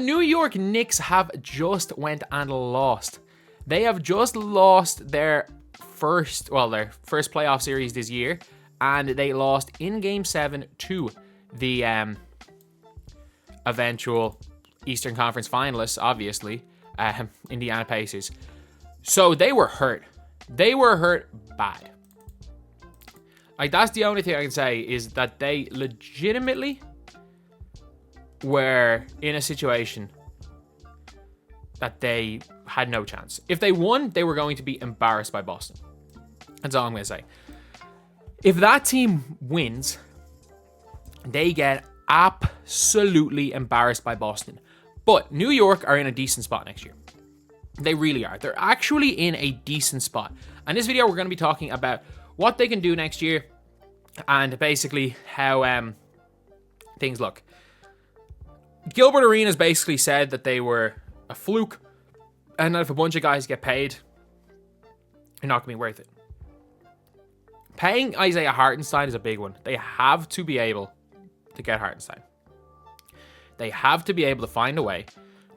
New York Knicks have just went and lost. They have just lost their first playoff series this year, and they lost in Game 7 to the eventual Eastern Conference finalists, obviously, Indiana Pacers. So they were hurt. They were hurt bad. Like, that's the only thing I can say, is that they legitimately were in a situation that they had no chance. If they won, they were going to be embarrassed by Boston. That's all I'm going to say. If that team wins, they get absolutely embarrassed by Boston. But New York are in a decent spot next year. They really are. They're actually in a decent spot. And this video, we're going to be talking about what they can do next year and basically how things look. Gilbert Arenas basically said that they were a fluke and that if a bunch of guys get paid, they're not going to be worth it. Paying Isaiah Hartenstein is a big one. They have to be able to get Hartenstein. They have to be able to find a way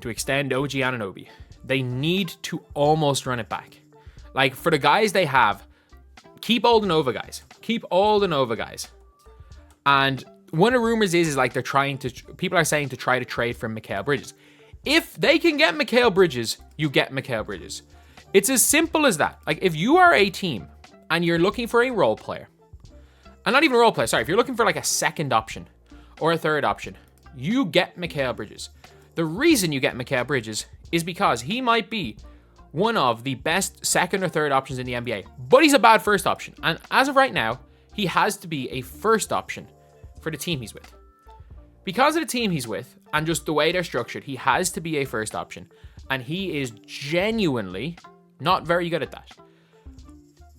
to extend OG Anunoby. They need to almost run it back. Like, for the guys they have, keep all the Nova guys. Keep all the Nova guys. And one of the rumors is like people are saying to try to trade for Mikal Bridges. If they can get Mikal Bridges, you get Mikal Bridges. It's as simple as that. Like, if you are a team and you're looking for a role player, and not even a role player, sorry, if you're looking for like a second option or a third option, you get Mikal Bridges. The reason you get Mikal Bridges is because he might be one of the best second or third options in the NBA, but he's a bad first option. And as of right now, he has to be a first option for the team he's with. Because of the team he's with and just the way they're structured, he has to be a first option. And he is genuinely not very good at that.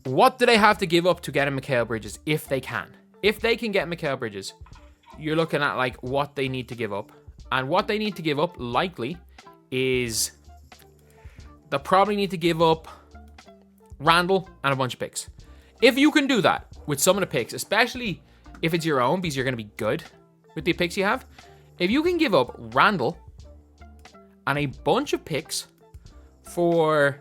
What do they have to give up to get a Mikal Bridges if they can? If they can get Mikal Bridges, you're looking at like what they need to give up. And what they need to give up likely is they'll probably need to give up Randle and a bunch of picks. If you can do that with some of the picks, especially if it's your own, because you're going to be good with the picks you have. If you can give up Randle and a bunch of picks for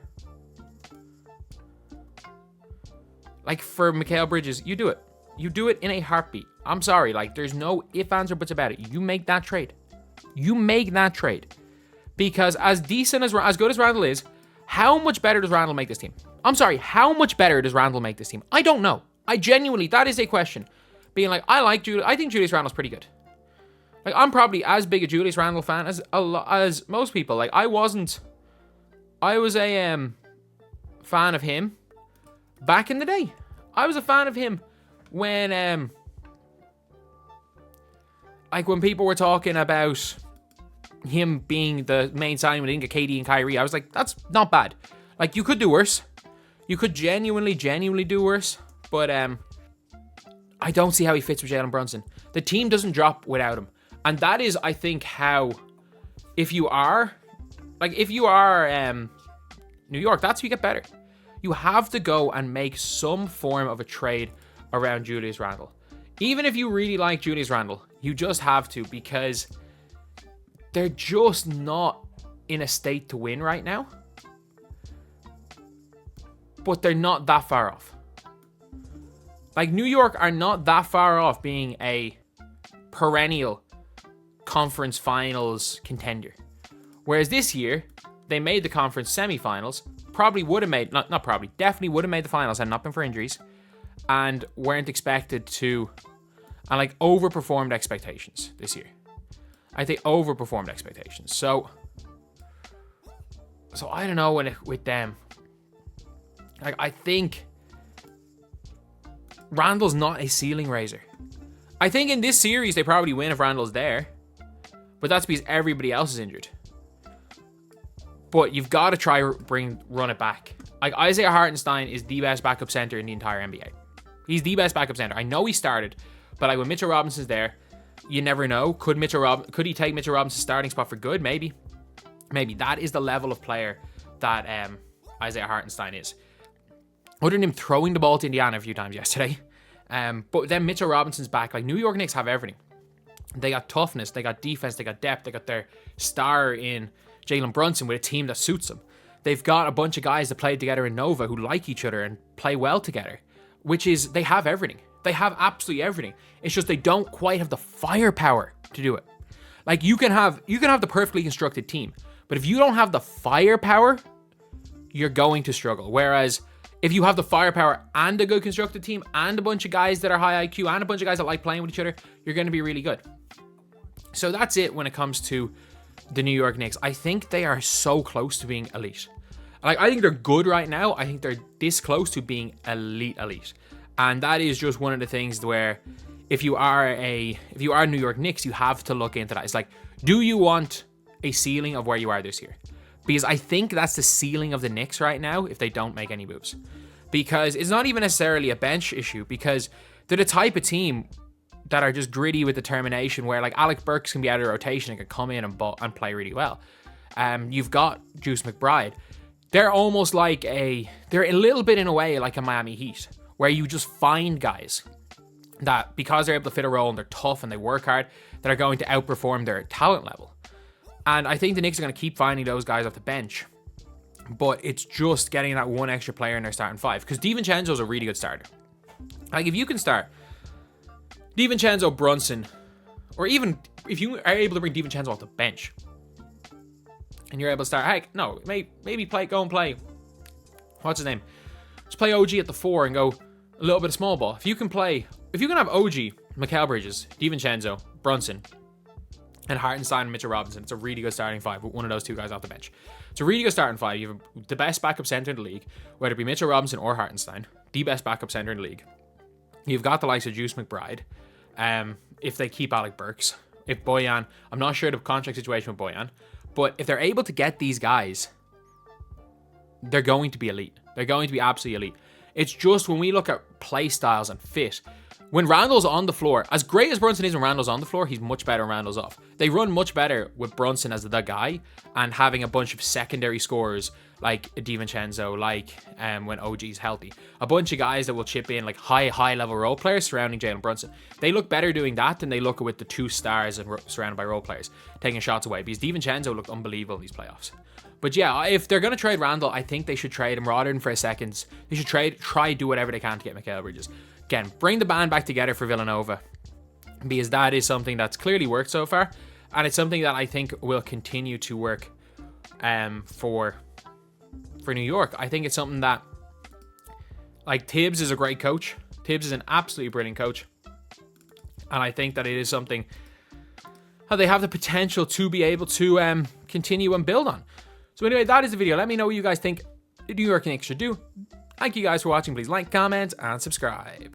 Mikal Bridges, you do it. You do it in a heartbeat. I'm sorry, like, there's no ifs, ands, or buts about it. You make that trade. You make that trade. Because as good as Randle is, how much better does Randle make this team? I'm sorry, how much better does Randle make this team? I don't know. I genuinely, that is a question. Being like, I think Julius Randle's pretty good. Like, I'm probably as big a Julius Randle fan as most people. Like, I was a fan of him back in the day. I was a fan of him when when people were talking about him being the main signing when they didn't get KD and Kyrie. I was like, that's not bad. Like, you could do worse. You could genuinely do worse. But I don't see how he fits with Jalen Brunson. The team doesn't drop without him. And that is, I think, how, if you are New York, that's how you get better. You have to go and make some form of a trade around Julius Randle. Even if you really like Julius Randle, you just have to, because they're just not in a state to win right now. But they're not that far off. Like, New York are not that far off being a perennial conference finals contender. Whereas this year, they made the conference semifinals, definitely would have made the finals had not been for injuries, and weren't expected to, and like overperformed expectations this year. I think overperformed expectations. So I don't know with them. Like, I think Randle's not a ceiling raiser. I think in this series they probably win if Randle's there, but that's because everybody else is injured. But you've got to try run it back. Like, Isaiah Hartenstein is the best backup center in the entire NBA. He's the best backup center. I know he started, but like when Mitchell Robinson's there, you never know. Could he take Mitchell Robinson's starting spot for good? Maybe. That is the level of player that Isaiah Hartenstein is. Other than him throwing the ball to Indiana a few times yesterday. But then Mitchell Robinson's back. Like, New York Knicks have everything. They got toughness, they got defense, they got depth, they got their star in Jalen Brunson with a team that suits them. They've got a bunch of guys that played together in Nova who like each other and play well together, which is, they have everything. They have absolutely everything. It's just they don't quite have the firepower to do it. Like, you can have the perfectly constructed team, but if you don't have the firepower, you're going to struggle. Whereas if you have the firepower and a good constructed team and a bunch of guys that are high IQ and a bunch of guys that like playing with each other, you're going to be really good. So that's it when it comes to the New York Knicks. I think they are so close to being elite. Like, I think they're good right now. I think they're this close to being elite. And that is just one of the things where if you are New York Knicks, you have to look into that. It's like, do you want a ceiling of where you are this year? Because I think that's the ceiling of the Knicks right now if they don't make any moves. Because it's not even necessarily a bench issue, because they're the type of team that are just gritty with determination, where like Alec Burks can be out of rotation and can come in and play really well. You've got Juice McBride. They're almost like they're a little bit in a way like a Miami Heat, where you just find guys that, because they're able to fit a role and they're tough and they work hard, that are going to outperform their talent level. And I think the Knicks are going to keep finding those guys off the bench, but it's just getting that one extra player in their starting five, because divincenzo is a really good starter. Like, if you can start divincenzo, Brunson, or even if you are able to bring divincenzo off the bench and you're able to start, heck, no, maybe go and play, what's his name? Just play OG at the 4 and go a little bit of small ball. If you can have OG, Mikal Bridges, divincenzo, Brunson, and Hartenstein and Mitchell Robinson, it's a really good starting five with one of those two guys off the bench. It's a really good starting five. You have the best backup center in the league, whether it be Mitchell Robinson or Hartenstein, the best backup center in the league. You've got the likes of Juice McBride, if they keep Alec Burks. If Bojan, I'm not sure the contract situation with Bojan, but if they're able to get these guys, they're going to be elite. They're going to be absolutely elite. It's just when we look at play styles and fit, when Randle's on the floor, as great as Brunson is when Randle's on the floor, he's much better when Randle's off. They run much better with Brunson as the guy and having a bunch of secondary scorers like DiVincenzo, like when OG's healthy. A bunch of guys that will chip in, like high level role players surrounding Jalen Brunson. They look better doing that than they look with the two stars and surrounded by role players taking shots away, because DiVincenzo looked unbelievable in these playoffs. But yeah, if they're going to trade Randle, I think they should trade him rather than for a second. They should do whatever they can to get Mikal Bridges. Again, bring the band back together for Villanova, because that is something that's clearly worked so far, and it's something that I think will continue to work for New York. I think it's something that, like, Tibbs is a great coach. Tibbs is an absolutely brilliant coach, and I think that it is something that they have the potential to be able to continue and build on. So anyway, that is the video. Let me know what you guys think the New York Knicks should do. Thank you guys for watching. Please like, comment, and subscribe.